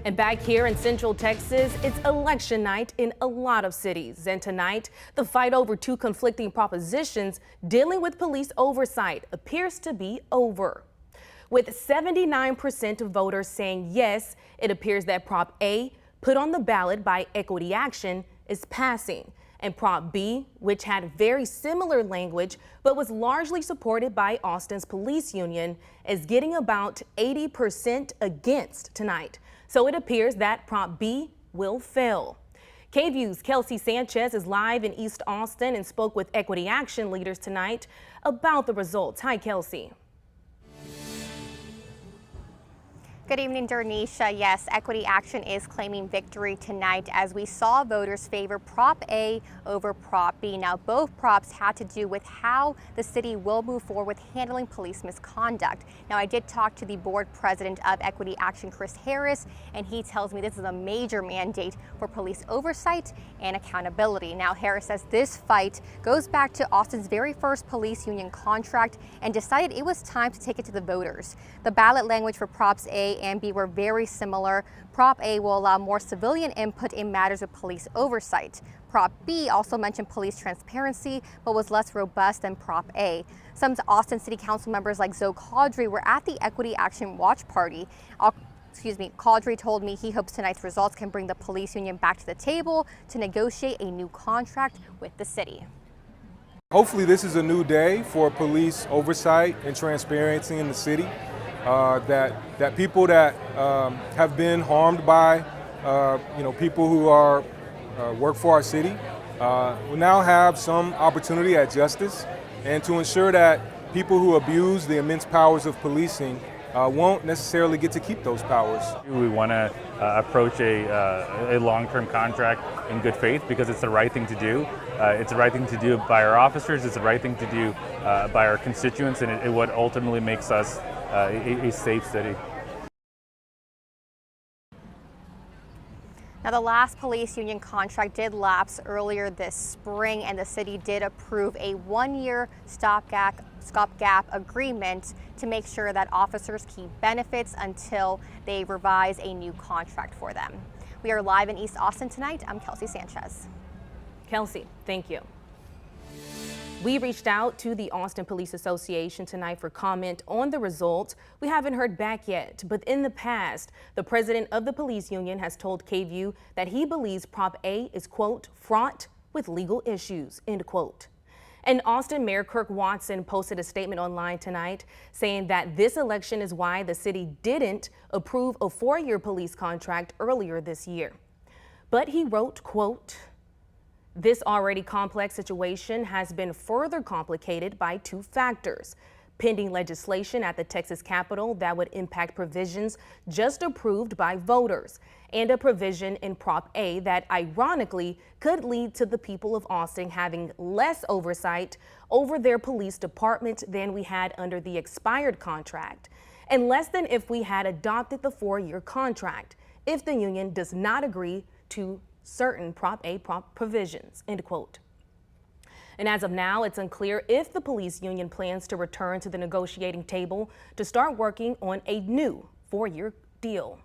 And back here in Central Texas, it's election night in a lot of cities. And tonight, the fight over two conflicting propositions dealing with police oversight appears to be over. With 79% of voters saying yes, it appears that Prop A, put on the ballot by Equity Action, is passing. And Prop B, which had very similar language but was largely supported by Austin's police union, is getting about 80% against tonight. So it appears that Prop B will fail. KVUE's Kelsey Sanchez is live in East Austin and spoke with Equity Action leaders tonight about the results. Hi, Kelsey. Good evening, Dernisha. Yes, Equity Action is claiming victory tonight as we saw voters favor Prop A over Prop B. Now, both props had to do with how the city will move forward with handling police misconduct. Now, I did talk to the board president of Equity Action, Chris Harris, and he tells me this is a major mandate for police oversight and accountability. Now, Harris says this fight goes back to Austin's very first police union contract and decided it was time to take it to the voters. The ballot language for Props A and B were very similar. Prop A will allow more civilian input in matters of police oversight. Prop B also mentioned police transparency, but was less robust than Prop A. Some Austin City Council members like Zoe Caudry were at the Equity Action watch party. Caudry told me he hopes tonight's results can bring the police union back to the table to negotiate a new contract with the city. Hopefully this is a new day for police oversight and transparency in the city. That people that have been harmed by people who are work for our city will now have some opportunity at justice, and to ensure that people who abuse the immense powers of policing won't necessarily get to keep those powers. We want to approach a long-term contract in good faith because it's the right thing to do. It's the right thing to do by our officers. It's the right thing to do by our constituents, and it what ultimately makes us a safe city. Now, the last police union contract did lapse earlier this spring, and the city did approve a one-year stopgap agreement to make sure that officers keep benefits until they revise a new contract for them. We are live in East Austin tonight. I'm Kelsey Sanchez. Kelsey, thank you. We reached out to the Austin Police Association tonight for comment on the results. We haven't heard back yet, but in the past, the president of the police union has told KVUE that he believes Prop A is, quote, fraught with legal issues, end quote. And Austin Mayor Kirk Watson posted a statement online tonight saying that this election is why the city didn't approve a 4-year police contract earlier this year. But he wrote, quote, this already complex situation has been further complicated by two factors: pending legislation at the Texas Capitol that would impact provisions just approved by voters, and a provision in Prop A that ironically could lead to the people of Austin having less oversight over their police department than we had under the expired contract, and less than if we had adopted the 4-year contract, if the union does not agree to certain Prop A provisions, end quote. And as of now, it's unclear if the police union plans to return to the negotiating table to start working on a new 4-year deal.